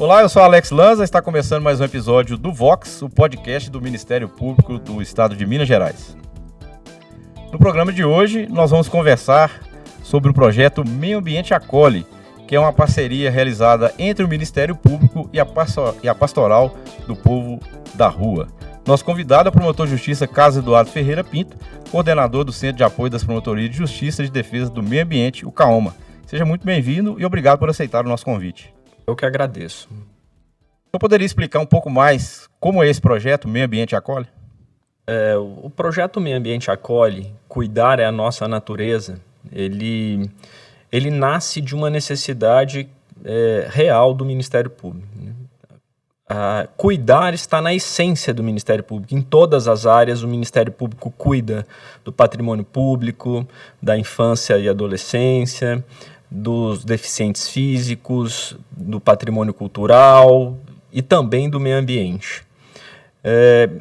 Olá, eu sou Alex Lanza, está começando mais um episódio do Vox, o podcast do Ministério Público do Estado de Minas Gerais. No programa de hoje, nós vamos conversar sobre o projeto Meio Ambiente Acolhe, que é uma parceria realizada entre o Ministério Público e a Pastoral do Povo da Rua. Nosso convidado é o promotor de justiça Carlos Eduardo Ferreira Pinto, coordenador do Centro de Apoio das Promotorias de Justiça e de Defesa do Meio Ambiente, o CAOMA. Seja muito bem-vindo e obrigado por aceitar o nosso convite. Eu que agradeço. Eu poderia explicar um pouco mais como é esse projeto Meio Ambiente Acolhe? O projeto Meio Ambiente Acolhe, Cuidar é a Nossa Natureza, ele nasce de uma necessidade real do Ministério Público. Né? Cuidar está na essência do Ministério Público. Em todas as áreas, o Ministério Público cuida do patrimônio público, da infância e adolescência, dos deficientes físicos, do patrimônio cultural e também do meio ambiente.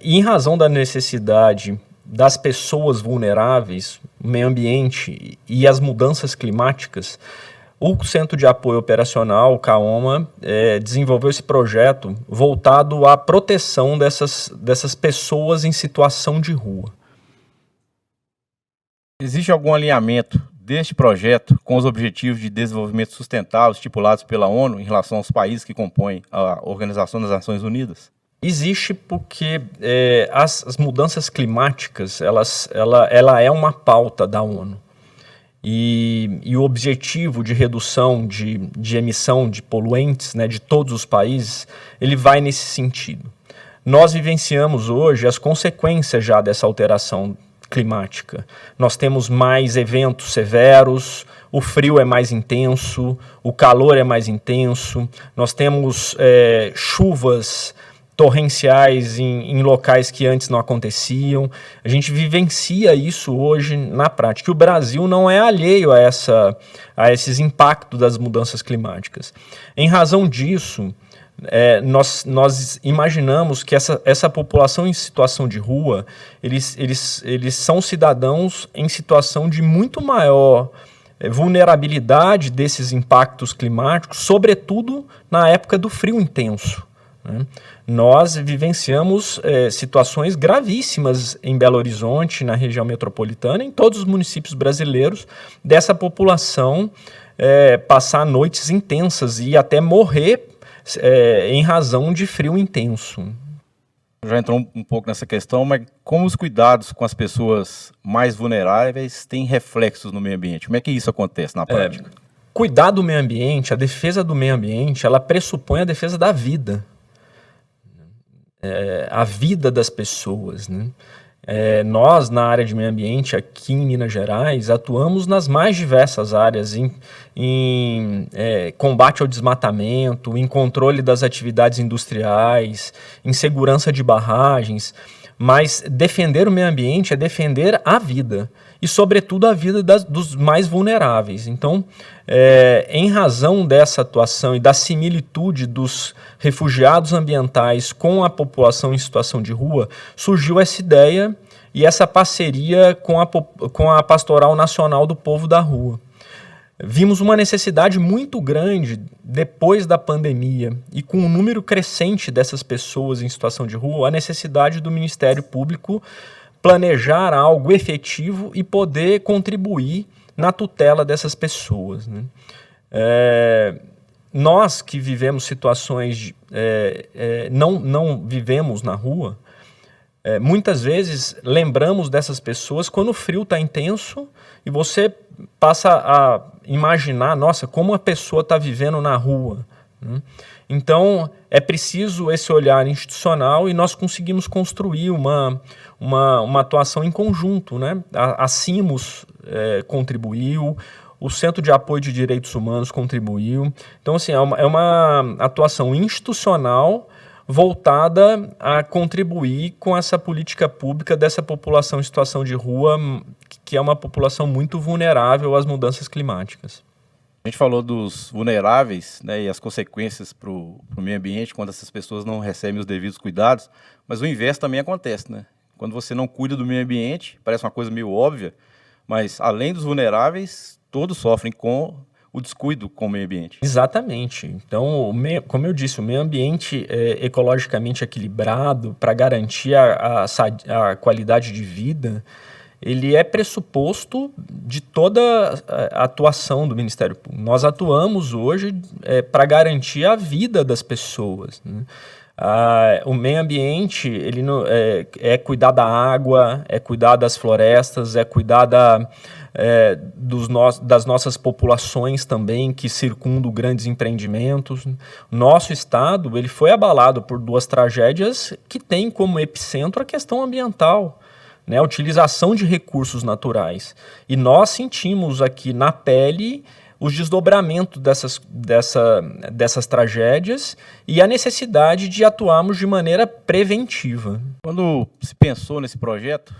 E em razão da necessidade das pessoas vulneráveis, o meio ambiente e as mudanças climáticas, o Centro de Apoio Operacional, o CAOMA, desenvolveu esse projeto voltado à proteção dessas pessoas em situação de rua. Existe algum alinhamento deste projeto com os Objetivos de Desenvolvimento Sustentável estipulados pela ONU em relação aos países que compõem a Organização das Nações Unidas? Existe porque as mudanças climáticas, ela é uma pauta da ONU. E o objetivo de redução de emissão de poluentes, né, de todos os países, ele vai nesse sentido. Nós vivenciamos hoje as consequências já dessa alteração climática. Nós temos mais eventos severos, o frio é mais intenso, o calor é mais intenso, nós temos chuvas torrenciais em locais que antes não aconteciam. A gente vivencia isso hoje na prática. E o Brasil não é alheio a esses impactos das mudanças climáticas. Em razão disso, nós imaginamos que essa população em situação de rua, eles são cidadãos em situação de muito maior vulnerabilidade desses impactos climáticos, sobretudo na época do frio intenso. Né? Nós vivenciamos situações gravíssimas em Belo Horizonte, na região metropolitana, em todos os municípios brasileiros, dessa população passar noites intensas e até morrer em razão de frio intenso. Já entrou um pouco nessa questão, mas como os cuidados com as pessoas mais vulneráveis têm reflexos no meio ambiente? Como é que isso acontece na prática? Cuidar do meio ambiente, a defesa do meio ambiente, ela pressupõe a defesa da vida. A vida das pessoas, né? Nós, na área de meio ambiente, aqui em Minas Gerais, atuamos nas mais diversas áreas, em combate ao desmatamento, em controle das atividades industriais, em segurança de barragens, mas defender o meio ambiente é defender a vida, e sobretudo a vida dos mais vulneráveis. Então, em razão dessa atuação e da similitude dos refugiados ambientais com a população em situação de rua, surgiu essa ideia e essa parceria com a Pastoral Nacional do Povo da Rua. Vimos uma necessidade muito grande depois da pandemia e com um número crescente dessas pessoas em situação de rua, a necessidade do Ministério Público planejar algo efetivo e poder contribuir na tutela dessas pessoas. Né? Nós que vivemos situações, não vivemos na rua, muitas vezes lembramos dessas pessoas quando o frio está intenso e você passa a imaginar, nossa, como a pessoa está vivendo na rua. Né? Então, é preciso esse olhar institucional e nós conseguimos construir uma atuação em conjunto. Né? A CIMOS contribuiu, o Centro de Apoio de Direitos Humanos contribuiu. Então, assim, é uma atuação institucional voltada a contribuir com essa política pública dessa população em situação de rua, que é uma população muito vulnerável às mudanças climáticas. A gente falou dos vulneráveis, né, e as consequências para o meio ambiente quando essas pessoas não recebem os devidos cuidados, mas o inverso também acontece, né? Quando você não cuida do meio ambiente, parece uma coisa meio óbvia, mas além dos vulneráveis, todos sofrem com o descuido com o meio ambiente. Exatamente. Então, como eu disse, o meio ambiente ecologicamente equilibrado para garantir a qualidade de vida, ele é pressuposto de toda a atuação do Ministério Público. Nós atuamos hoje para garantir a vida das pessoas, né? O meio ambiente ele é cuidar da água, é cuidar das florestas, é cuidar das nossas populações também que circundam grandes empreendimentos. Nosso estado ele foi abalado por 2 tragédias que têm como epicentro a questão ambiental, né, a utilização de recursos naturais. E nós sentimos aqui na pele os desdobramentos dessas tragédias e a necessidade de atuarmos de maneira preventiva. Quando se pensou nesse projeto,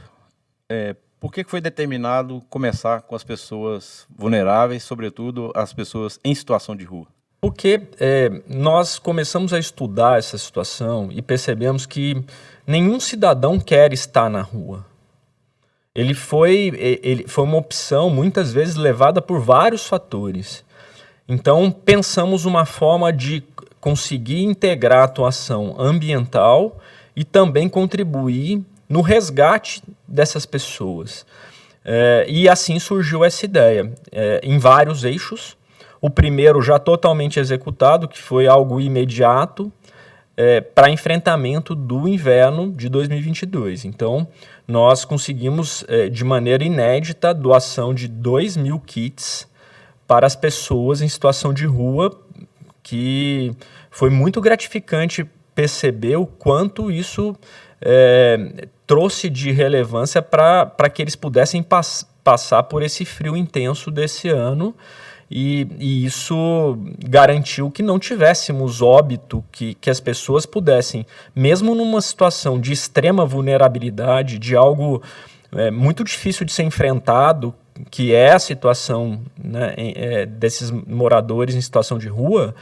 por que foi determinado começar com as pessoas vulneráveis, sobretudo as pessoas em situação de rua? Porque nós começamos a estudar essa situação e percebemos que nenhum cidadão quer estar na rua. Ele foi uma opção, muitas vezes, levada por vários fatores. Então, pensamos uma forma de conseguir integrar a atuação ambiental e também contribuir no resgate dessas pessoas. E assim surgiu essa ideia, em vários eixos. O primeiro já totalmente executado, que foi algo imediato, para enfrentamento do inverno de 2022. Então, nós conseguimos, de maneira inédita, a doação de 2.000 kits para as pessoas em situação de rua, que foi muito gratificante perceber o quanto isso trouxe de relevância para que eles pudessem passar por esse frio intenso desse ano. E isso garantiu que não tivéssemos óbito, que as pessoas pudessem, mesmo numa situação de extrema vulnerabilidade, de algo muito difícil de ser enfrentado, que é a situação, né, desses moradores em situação de rua,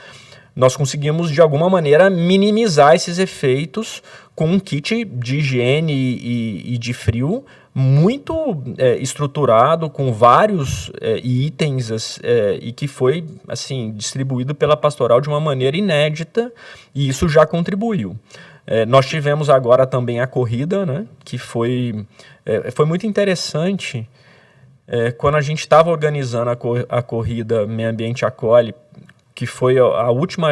nós conseguimos, de alguma maneira, minimizar esses efeitos com um kit de higiene e de frio muito estruturado, com vários itens, e que foi assim, distribuído pela Pastoral de uma maneira inédita, e isso já contribuiu. Nós tivemos agora também a corrida, né, que foi muito interessante. Quando a gente estava organizando a corrida Meio Ambiente Acolhe, que foi a última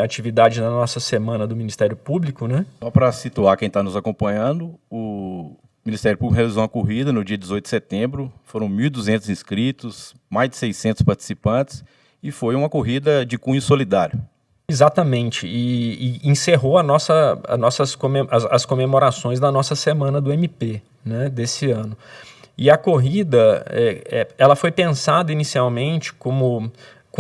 atividade na nossa semana do Ministério Público, né? Só para situar quem está nos acompanhando, o Ministério Público realizou uma corrida no dia 18 de setembro, foram 1.200 inscritos, mais de 600 participantes, e foi uma corrida de cunho solidário. Exatamente, e encerrou as comemorações da nossa semana do MP, né, desse ano. E a corrida, ela foi pensada inicialmente com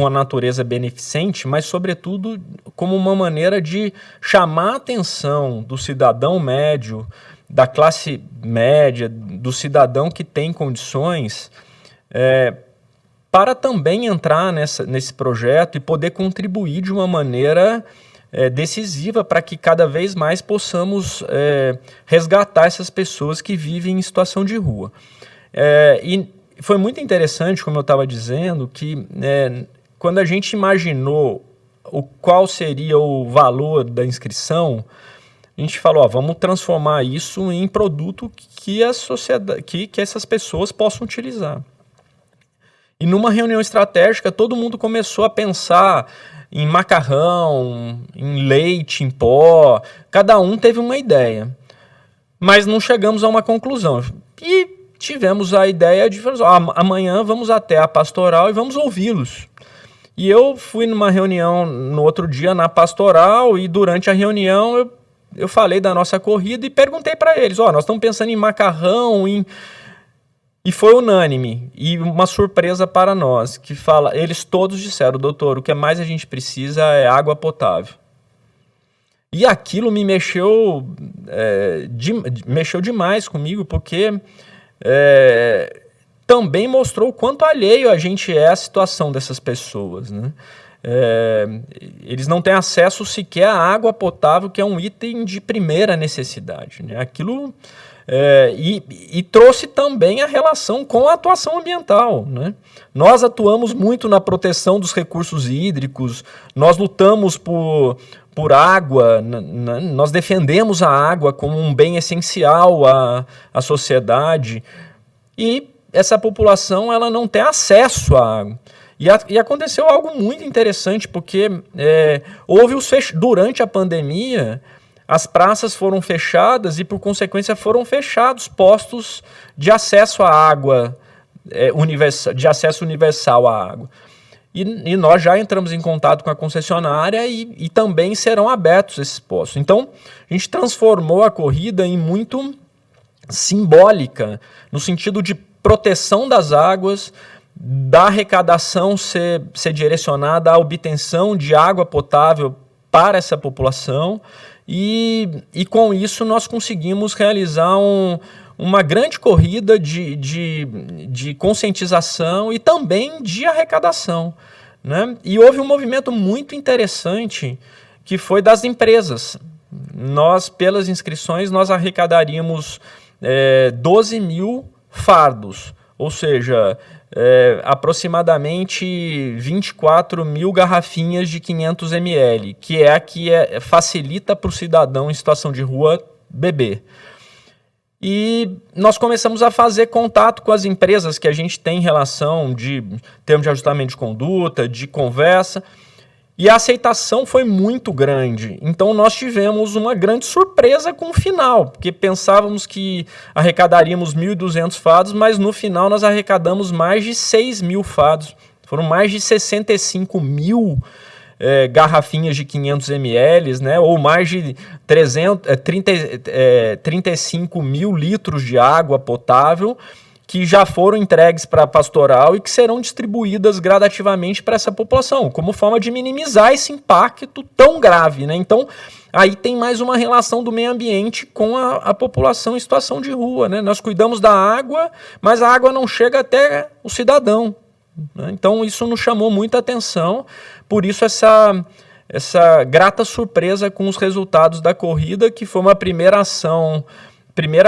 a natureza beneficente, mas, sobretudo, como uma maneira de chamar a atenção do cidadão médio, da classe média, do cidadão que tem condições, para também entrar nesse projeto e poder contribuir de uma maneira decisiva para que cada vez mais possamos resgatar essas pessoas que vivem em situação de rua. E foi muito interessante, como eu estava dizendo, que quando a gente imaginou qual seria o valor da inscrição, a gente falou, vamos transformar isso em produto que a sociedade, que essas pessoas possam utilizar. E numa reunião estratégica, todo mundo começou a pensar em macarrão, em leite, em pó. Cada um teve uma ideia, mas não chegamos a uma conclusão. E tivemos a ideia de amanhã vamos até a pastoral e vamos ouvi-los. E eu fui numa reunião no outro dia na pastoral e durante a reunião eu falei da nossa corrida e perguntei para eles, nós estamos pensando em macarrão, e foi unânime, e uma surpresa para nós, eles todos disseram, doutor, o que mais a gente precisa é água potável. E aquilo me mexeu demais comigo, porque também mostrou o quanto alheio a gente é à situação dessas pessoas, né? Eles não têm acesso sequer à água potável, que é um item de primeira necessidade, né? Aquilo E trouxe também a relação com a atuação ambiental, né? Nós atuamos muito na proteção dos recursos hídricos, nós lutamos por água, nós defendemos a água como um bem essencial à sociedade, e essa população ela não tem acesso à água. E aconteceu algo muito interessante, porque durante a pandemia, as praças foram fechadas e, por consequência, foram fechados postos de acesso à água, de acesso universal à água. E nós já entramos em contato com a concessionária e também serão abertos esses postos. Então, a gente transformou a corrida em muito simbólica, no sentido de proteção das águas, da arrecadação ser direcionada à obtenção de água potável para essa população, e com isso nós conseguimos realizar uma grande corrida de conscientização e também de arrecadação, né? E houve um movimento muito interessante que foi das empresas. Nós, pelas inscrições, nós arrecadaríamos 12 mil fardos, ou seja, aproximadamente 24 mil garrafinhas de 500 ml, que é a que facilita para o cidadão em situação de rua beber. E nós começamos a fazer contato com as empresas que a gente tem em relação de termos de ajustamento de conduta, de conversa, e a aceitação foi muito grande. Então nós tivemos uma grande surpresa com o final, porque pensávamos que arrecadaríamos 1.200 fardos, mas no final nós arrecadamos mais de 6 mil fardos. Foram mais de 65 mil garrafinhas de 500 ml, né, ou mais de 35 mil litros de água potável, que já foram entregues para a pastoral e que serão distribuídas gradativamente para essa população, como forma de minimizar esse impacto tão grave, né? Então, aí tem mais uma relação do meio ambiente com a população em situação de rua, né? Nós cuidamos da água, mas a água não chega até o cidadão, né? Então, isso nos chamou muita atenção, por isso essa grata surpresa com os resultados da corrida, que foi uma primeira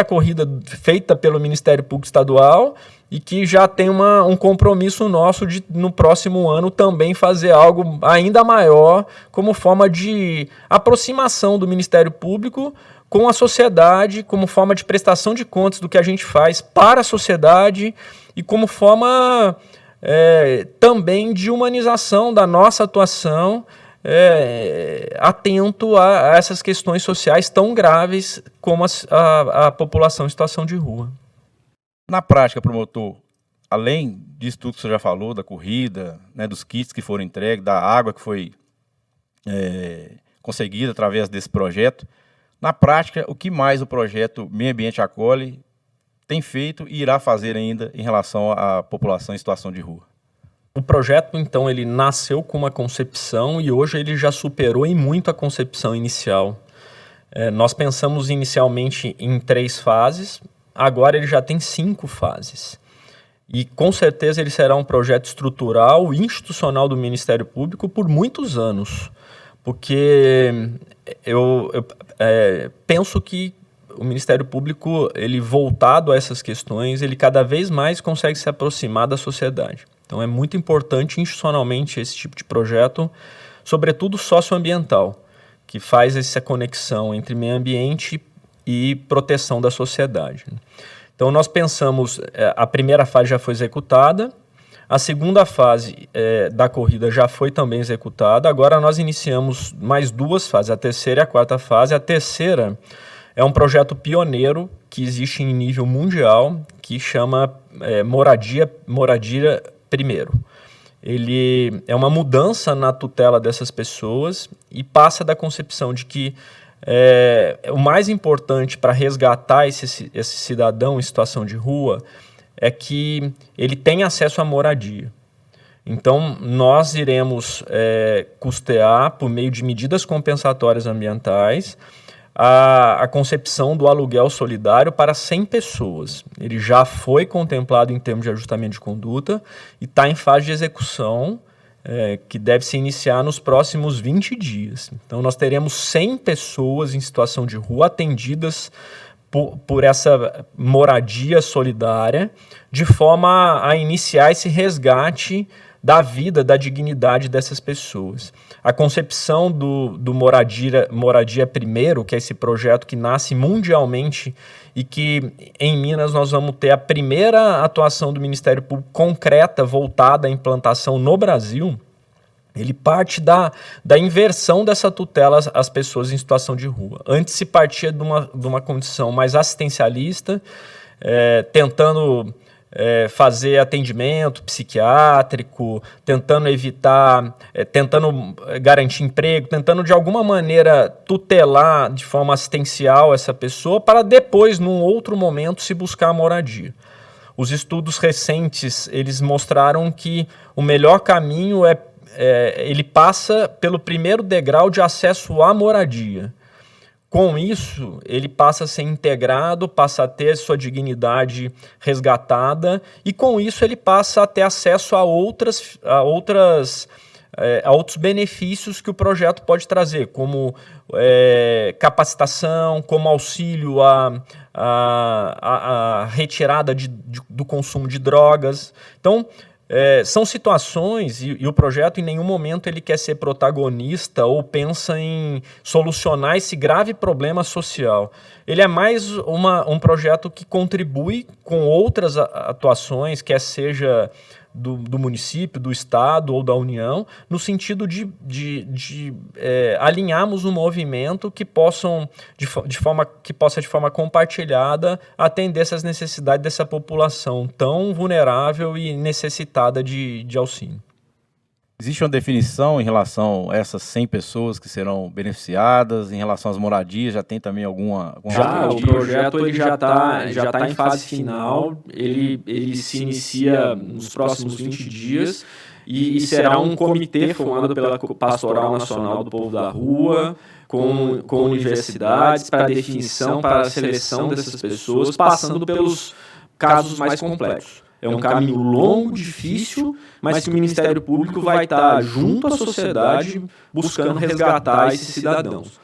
corrida feita pelo Ministério Público Estadual e que já tem um compromisso nosso de, no próximo ano, também fazer algo ainda maior como forma de aproximação do Ministério Público com a sociedade, como forma de prestação de contas do que a gente faz para a sociedade e como forma também de humanização da nossa atuação, atento a essas questões sociais tão graves como a população em situação de rua. Na prática, promotor, além disso tudo que você já falou, da corrida, né, dos kits que foram entregues, da água que foi conseguida através desse projeto, na prática, o que mais o projeto Meio Ambiente Acolhe tem feito e irá fazer ainda em relação à população em situação de rua? O projeto, então, ele nasceu com uma concepção e hoje ele já superou em muito a concepção inicial. Nós pensamos inicialmente em 3 fases, agora ele já tem 5 fases. E com certeza ele será um projeto estrutural e institucional do Ministério Público por muitos anos, porque eu penso que o Ministério Público, ele voltado a essas questões, ele cada vez mais consegue se aproximar da sociedade. Então é muito importante institucionalmente esse tipo de projeto, sobretudo socioambiental, que faz essa conexão entre meio ambiente e proteção da sociedade. Então nós pensamos, a primeira fase já foi executada, a segunda fase da corrida já foi também executada, agora nós iniciamos mais 2 fases, a terceira e a quarta fase. A terceira é um projeto pioneiro que existe em nível mundial, que chama Moradia Primeiro. Ele é uma mudança na tutela dessas pessoas e passa da concepção de que o mais importante para resgatar esse cidadão em situação de rua é que ele tenha acesso à moradia. Então, nós iremos custear, por meio de medidas compensatórias ambientais, a concepção do aluguel solidário para 100 pessoas. Ele já foi contemplado em termos de ajustamento de conduta e está em fase de execução, que deve se iniciar nos próximos 20 dias. Então, nós teremos 100 pessoas em situação de rua atendidas por essa moradia solidária, de forma a iniciar esse resgate da vida, da dignidade dessas pessoas. A concepção do Moradia Primeiro, que é esse projeto que nasce mundialmente e que em Minas nós vamos ter a primeira atuação do Ministério Público concreta voltada à implantação no Brasil, ele parte da inversão dessa tutela às pessoas em situação de rua. Antes se partia de uma condição mais assistencialista, tentando fazer atendimento psiquiátrico, tentando evitar, tentando garantir emprego, tentando de alguma maneira tutelar de forma assistencial essa pessoa para depois, num outro momento, se buscar a moradia. Os estudos recentes, eles mostraram que o melhor caminho ele passa pelo primeiro degrau de acesso à moradia. Com isso, ele passa a ser integrado, passa a ter sua dignidade resgatada e com isso ele passa a ter acesso a outros benefícios que o projeto pode trazer, como capacitação, como auxílio à retirada do consumo de drogas. Então, são situações, e o projeto em nenhum momento ele quer ser protagonista ou pensa em solucionar esse grave problema social. Ele é mais um projeto que contribui com outras atuações, quer seja do município, do estado ou da União, no sentido de alinharmos um movimento que possa de forma compartilhada atender essas necessidades dessa população tão vulnerável e necessitada de auxílio. Existe uma definição em relação a essas 100 pessoas que serão beneficiadas, em relação às moradias, já tem também alguma Já, o projeto ele já tá em fase final, ele se inicia nos próximos 20 dias e será um comitê formado pela Pastoral Nacional do Povo da Rua, com universidades, para definição, para a seleção dessas pessoas, passando pelos casos mais complexos. É um caminho longo, difícil, mas que o Ministério Público vai estar junto à sociedade buscando resgatar esses cidadãos.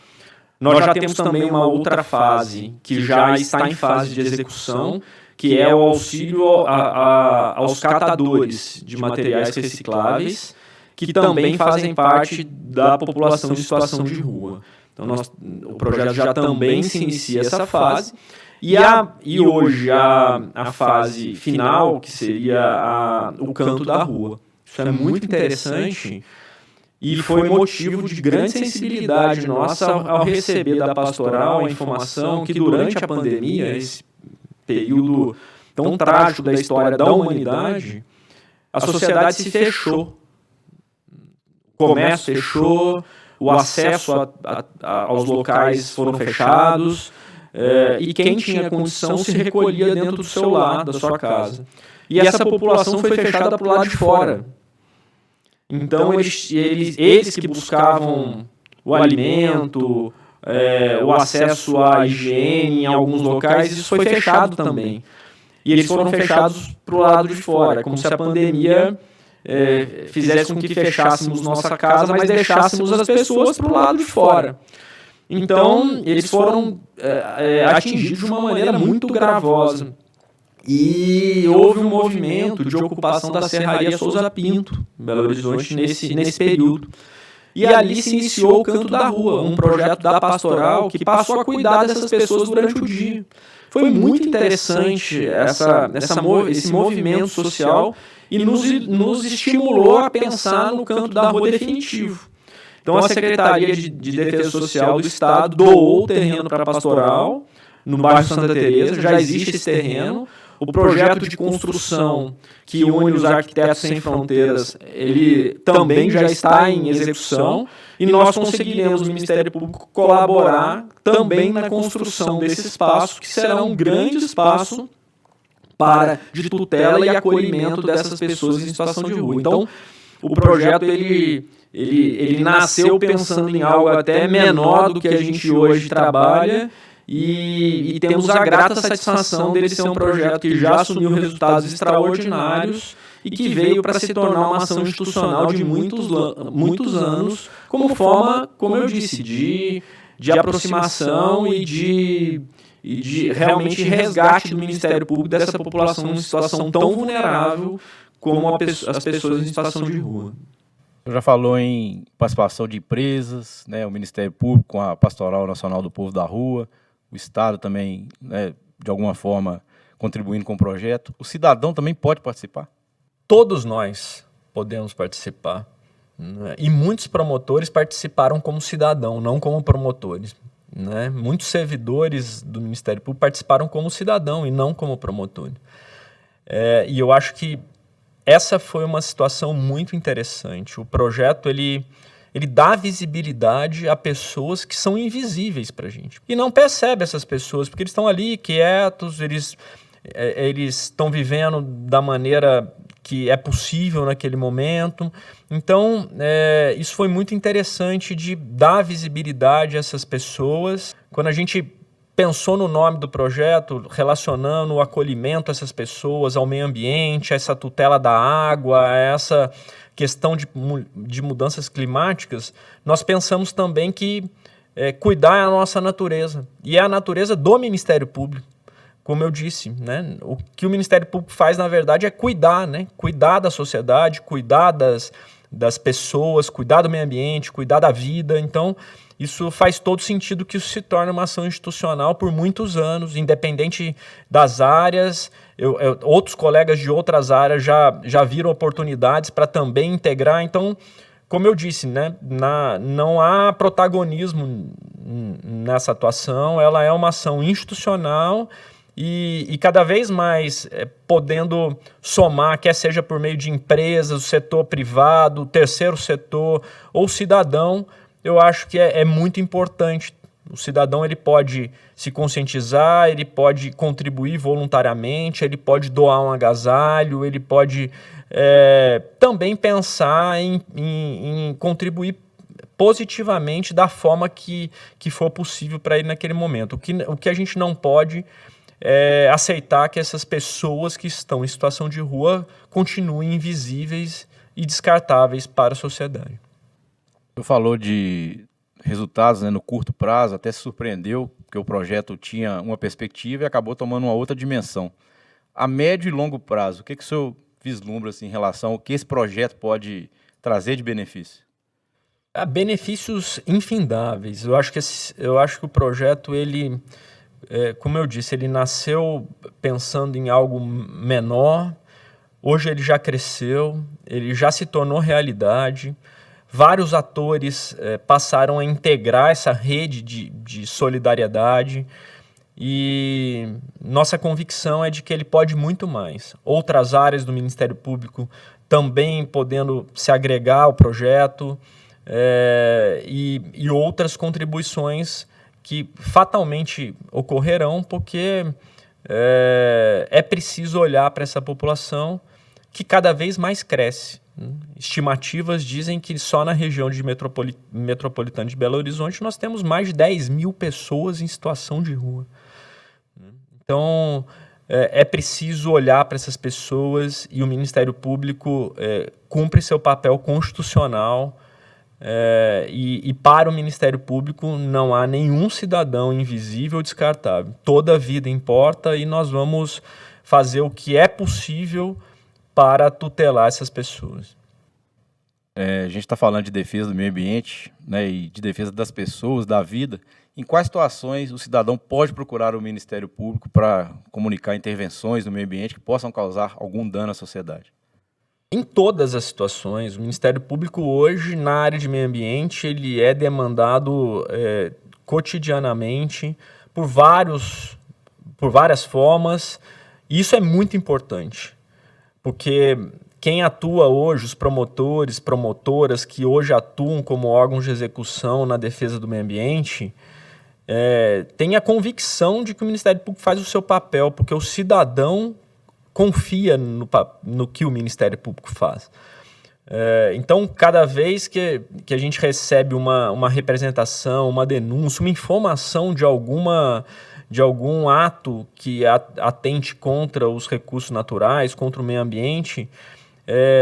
Nós já temos também uma outra fase, que já está em fase de execução, que é o auxílio aos catadores de materiais recicláveis, que também fazem parte da população em situação de rua. Então, o projeto já também se inicia essa fase. E hoje a fase final, que seria o canto da rua. Isso é muito interessante e foi motivo de grande sensibilidade nossa ao receber da pastoral a informação que durante a pandemia, esse período tão trágico da história da humanidade, a sociedade se fechou. O comércio fechou, o acesso aos locais foram fechados. E quem tinha condição se recolhia dentro do seu lar, da sua casa. E essa população foi fechada para o lado de fora. Então, eles que buscavam o alimento, o acesso à higiene em alguns locais, isso foi fechado também. E eles foram fechados para o lado de fora, como se a pandemia fizesse com que fechássemos nossa casa, mas deixássemos as pessoas para o lado de fora. Então, eles foram atingidos de uma maneira muito gravosa. E houve um movimento de ocupação da Serraria Souza Pinto, em Belo Horizonte, nesse período. E ali se iniciou o Canto da Rua, um projeto da pastoral que passou a cuidar dessas pessoas durante o dia. Foi muito interessante esse movimento social e nos estimulou a pensar no Canto da Rua definitivo. Então, a Secretaria de Defesa Social do Estado doou o terreno para a pastoral, no bairro Santa Teresa, já existe esse terreno. O projeto de construção que une os Arquitetos Sem Fronteiras, ele também já está em execução e nós conseguiremos, no Ministério Público, colaborar também na construção desse espaço, que será um grande espaço de tutela e acolhimento dessas pessoas em situação de rua. Então, o projeto ele nasceu pensando em algo até menor do que a gente hoje trabalha e temos a grata satisfação dele ser um projeto que já assumiu resultados extraordinários e que veio para se tornar uma ação institucional de muitos anos, como forma, como eu disse, de aproximação e e de realmente resgate do Ministério Público dessa população em situação tão vulnerável como as pessoas em situação de rua. Você já falou em participação de empresas, né, o Ministério Público com a Pastoral Nacional do Povo da Rua, o Estado também, né, de alguma forma, contribuindo com o projeto. O cidadão também pode participar? Todos nós podemos participar, né? E muitos promotores participaram como cidadão, não como promotores, né? Muitos servidores do Ministério Público participaram como cidadão e não como promotor. E eu acho que essa foi uma situação muito interessante. O projeto ele dá visibilidade a pessoas que são invisíveis para a gente. E não percebe essas pessoas, porque eles estão ali quietos, eles estão vivendo da maneira que é possível naquele momento. Então, isso foi muito interessante de dar visibilidade a essas pessoas. Quando a gente pensou no nome do projeto, relacionando o acolhimento a essas pessoas, ao meio ambiente, a essa tutela da água, a essa questão de mudanças climáticas, nós pensamos também que cuidar é a nossa natureza, e é a natureza do Ministério Público. Como eu disse, né? O que o Ministério Público faz, na verdade, é cuidar, né? Cuidar da sociedade, cuidar das pessoas, cuidar do meio ambiente, cuidar da vida. Então, isso faz todo sentido que isso se torne uma ação institucional por muitos anos, independente das áreas. Outros colegas de outras áreas já viram oportunidades para também integrar. Então, como eu disse, né, não há protagonismo nessa atuação, ela é uma ação institucional e cada vez mais podendo somar, quer seja por meio de empresas, o setor privado, o terceiro setor ou cidadão. Eu acho que é muito importante. O cidadão ele pode se conscientizar, ele pode contribuir voluntariamente, ele pode doar um agasalho, ele pode também pensar em contribuir positivamente da forma que for possível para ele naquele momento. O que a gente não pode aceitar que essas pessoas que estão em situação de rua continuem invisíveis e descartáveis para a sociedade. Você falou de resultados, né, no curto prazo, até se surpreendeu, porque o projeto tinha uma perspectiva e acabou tomando uma outra dimensão. A médio e longo prazo, o que o senhor vislumbra assim, em relação ao que esse projeto pode trazer de benefício? Há benefícios infindáveis. Eu acho que o projeto, ele, como eu disse, ele nasceu pensando em algo menor. Hoje ele já cresceu, ele já se tornou realidade. Vários atores passaram a integrar essa rede de solidariedade e nossa convicção é de que ele pode muito mais. Outras áreas do Ministério Público também podendo se agregar ao projeto e outras contribuições que fatalmente ocorrerão porque é preciso olhar para essa população que cada vez mais cresce. Estimativas dizem que só na região metropolitana de Belo Horizonte nós temos mais de 10 mil pessoas em situação de rua. Então, é preciso olhar para essas pessoas e o Ministério Público cumpre seu papel constitucional e para o Ministério Público não há nenhum cidadão invisível ou descartável. Toda vida importa e nós vamos fazer o que é possível para tutelar essas pessoas. A gente está falando de defesa do meio ambiente, né, e de defesa das pessoas, da vida. Em quais situações o cidadão pode procurar o Ministério Público para comunicar intervenções no meio ambiente que possam causar algum dano à sociedade? Em todas as situações, o Ministério Público hoje, na área de meio ambiente, ele é demandado cotidianamente por várias formas, e isso é muito importante. Porque quem atua hoje, os promotores, promotoras que hoje atuam como órgãos de execução na defesa do meio ambiente, tem a convicção de que o Ministério Público faz o seu papel, porque o cidadão confia no que o Ministério Público faz. Então, cada vez que a gente recebe uma representação, uma denúncia, uma informação de algum ato que atente contra os recursos naturais, contra o meio ambiente,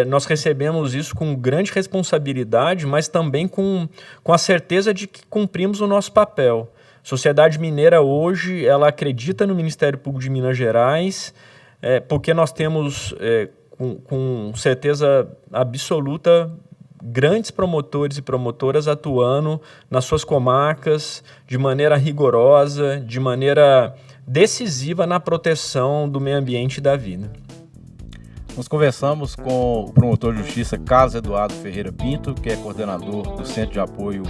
nós recebemos isso com grande responsabilidade, mas também com a certeza de que cumprimos o nosso papel. Sociedade Mineira hoje, ela acredita no Ministério Público de Minas Gerais, porque nós temos, com certeza absoluta, grandes promotores e promotoras atuando nas suas comarcas de maneira rigorosa, de maneira decisiva na proteção do meio ambiente e da vida. Nós conversamos com o promotor de justiça Carlos Eduardo Ferreira Pinto, que é coordenador do Centro de Apoio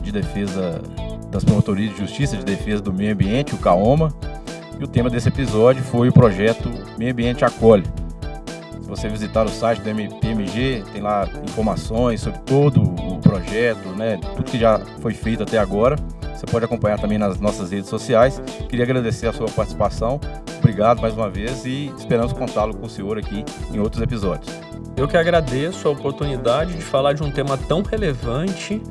de Defesa das Promotorias de Justiça de Defesa do Meio Ambiente, o CAOMA, e o tema desse episódio foi o projeto Meio Ambiente Acolhe. Se você visitar o site do MPMG, tem lá informações sobre todo o projeto, né, tudo que já foi feito até agora. Você pode acompanhar também nas nossas redes sociais. Queria agradecer a sua participação. Obrigado mais uma vez e esperamos contá-lo com o senhor aqui em outros episódios. Eu que agradeço a oportunidade de falar de um tema tão relevante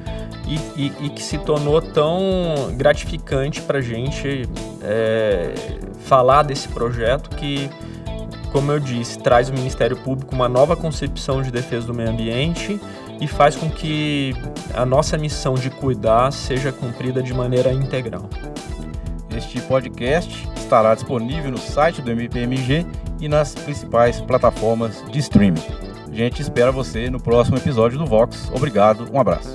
e que se tornou tão gratificante para a gente falar desse projeto que, como eu disse, traz ao Ministério Público uma nova concepção de defesa do meio ambiente e faz com que a nossa missão de cuidar seja cumprida de maneira integral. Este podcast estará disponível no site do MPMG e nas principais plataformas de streaming. A gente espera você no próximo episódio do Vox. Obrigado, um abraço.